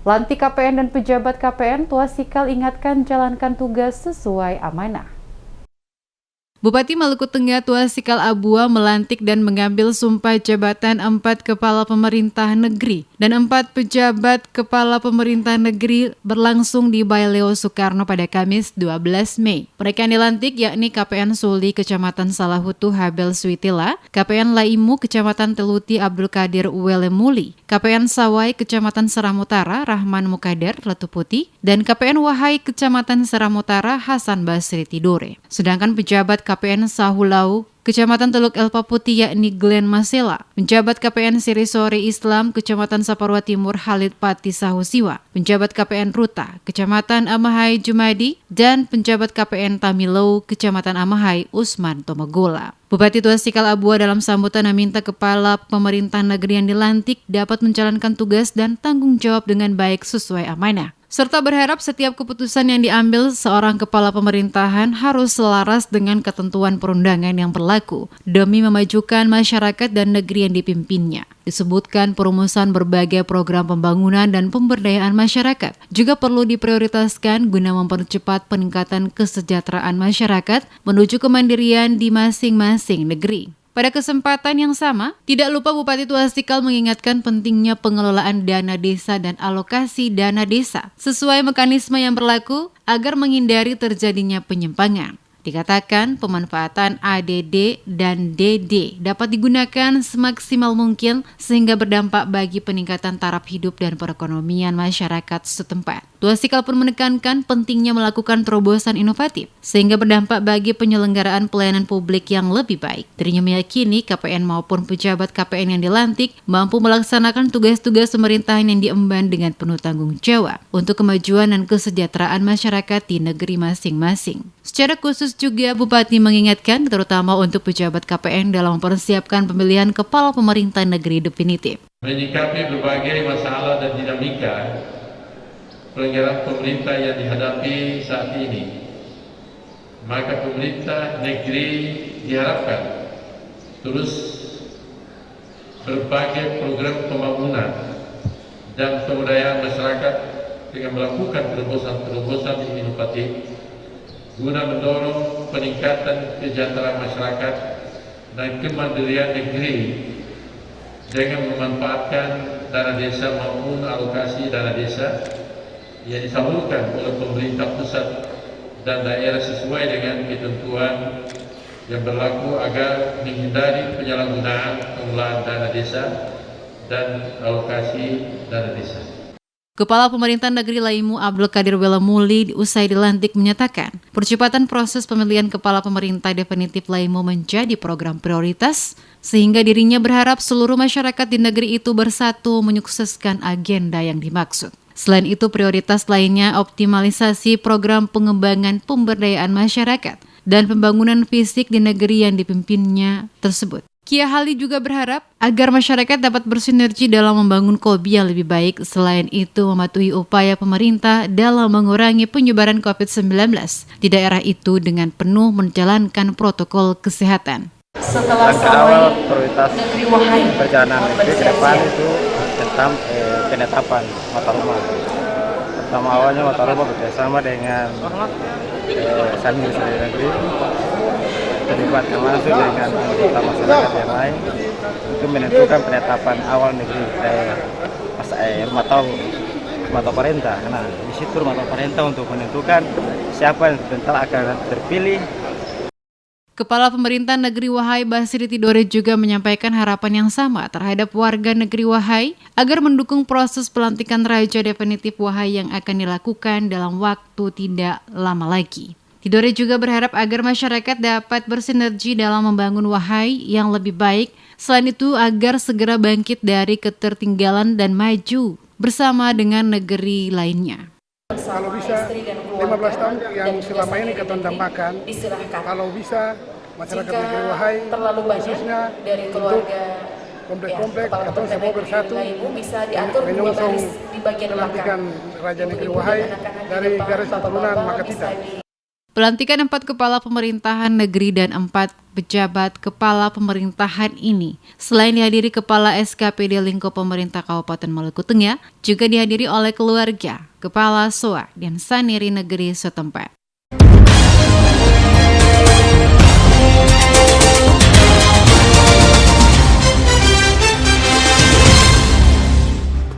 Lantik KPN dan pejabat KPN, Tuasikal ingatkan jalankan tugas sesuai amanah. Bupati Maluku Tengah Tuasikal Abua melantik dan mengambil sumpah jabatan 4 kepala pemerintah negeri dan 4 pejabat kepala pemerintah negeri berlangsung di Balai Leo Soekarno pada Kamis 12 Mei. Mereka yang dilantik yakni KPN Suli Kecamatan Salahutu Habel Suitila, KPN Laimu Kecamatan Teluti Abdul Qadir Welemuli, KPN Sawai Kecamatan Seram Utara Rahman Mukader Letuputi, dan KPN Wahai Kecamatan Seram Utara Hasan Basri Tidore. Sedangkan pejabat KPN Sahulau Kecamatan Teluk Elpa Putih yakni Glenn Masela, penjabat KPN Sirisore Islam Kecamatan Saparua Timur Halid Pati Sahusiwa, penjabat KPN Ruta Kecamatan Amahai Jumadi, dan penjabat KPN Tamilau Kecamatan Amahai Usman Tomagola. Bupati Tuasikal Abua dalam sambutan meminta kepala pemerintah negeri yang dilantik dapat menjalankan tugas dan tanggung jawab dengan baik sesuai amanah, serta berharap setiap keputusan yang diambil seorang kepala pemerintahan harus selaras dengan ketentuan perundangan yang berlaku demi memajukan masyarakat dan negeri yang dipimpinnya. Disebutkan perumusan berbagai program pembangunan dan pemberdayaan masyarakat juga perlu diprioritaskan guna mempercepat peningkatan kesejahteraan masyarakat menuju kemandirian di masing-masing negeri. Pada kesempatan yang sama, tidak lupa Bupati Tuasikal mengingatkan pentingnya pengelolaan dana desa dan alokasi dana desa sesuai mekanisme yang berlaku agar menghindari terjadinya penyimpangan. Dikatakan pemanfaatan ADD dan DD dapat digunakan semaksimal mungkin sehingga berdampak bagi peningkatan taraf hidup dan perekonomian masyarakat setempat. Tuasikal pun menekankan pentingnya melakukan terobosan inovatif sehingga berdampak bagi penyelenggaraan pelayanan publik yang lebih baik. Dirinya meyakini KPN maupun pejabat KPN yang dilantik mampu melaksanakan tugas-tugas pemerintahan yang diemban dengan penuh tanggung jawab untuk kemajuan dan kesejahteraan masyarakat di negeri masing-masing. Secara khusus juga Bupati mengingatkan terutama untuk pejabat KPN dalam mempersiapkan pemilihan kepala pemerintah negeri definitif. Menyikapi berbagai masalah dan dinamika pelanggaran pemerintah yang dihadapi saat ini, maka pemerintah negeri diharapkan terus berbagai program pembangunan dan pemberdayaan masyarakat dengan melakukan terobosan-terobosan inovatif guna mendorong peningkatan kesejahteraan masyarakat dan kemandirian negeri dengan memanfaatkan dana desa maupun alokasi dana desa yang disalurkan oleh pemerintah pusat dan daerah sesuai dengan ketentuan yang berlaku agar menghindari penyalahgunaan pengelolaan dana desa dan alokasi dana desa. Kepala Pemerintah Negeri Laimu Abdul Qadir Welemuli usai dilantik menyatakan percepatan proses pemilihan kepala pemerintah definitif Laimu menjadi program prioritas sehingga dirinya berharap seluruh masyarakat di negeri itu bersatu menyukseskan agenda yang dimaksud. Selain itu prioritas lainnya optimalisasi program pengembangan pemberdayaan masyarakat dan pembangunan fisik di negeri yang dipimpinnya tersebut. Kia Hali juga berharap agar masyarakat dapat bersinergi dalam membangun KOBI yang lebih baik. Selain itu, mematuhi upaya pemerintah dalam mengurangi penyebaran COVID-19 di daerah itu dengan penuh menjalankan protokol kesehatan. Setelah awal prioritas perjalanan negeri ke depan itu tentang penetapan mata rumah. Pertama awalnya mata rumah bekerjasama dengan Sandi Negeri, terlibatkan langsung dengan anggota masyarakat yang lain untuk menentukan penetapan awal negeri rumah tahu perintah. Nah, di situ rumah tahu perintah untuk menentukan siapa yang sebentar akan terpilih. Kepala Pemerintah Negeri Wahai Basri Tidore juga menyampaikan harapan yang sama terhadap warga negeri Wahai agar mendukung proses pelantikan Raja Definitif Wahai yang akan dilakukan dalam waktu tidak lama lagi. Tidore juga berharap agar masyarakat dapat bersinergi dalam membangun Wahai yang lebih baik. Selain itu agar segera bangkit dari ketertinggalan dan maju bersama dengan negeri lainnya. Kalau bisa 15 tahun yang selama ini kita dambakan, kalau bisa masyarakat negeri Wahai khususnya untuk komplek-komplek atau semua bersatu menyongsong pelantikan Raja Negeri Wahai dari garis keturunan Makatita. Pelantikan 4 kepala pemerintahan negeri dan 4 pejabat kepala pemerintahan ini selain dihadiri Kepala SKPD lingkup pemerintah Kabupaten Maluku Tengah, juga dihadiri oleh keluarga, Kepala SOA, dan Saniri negeri setempat.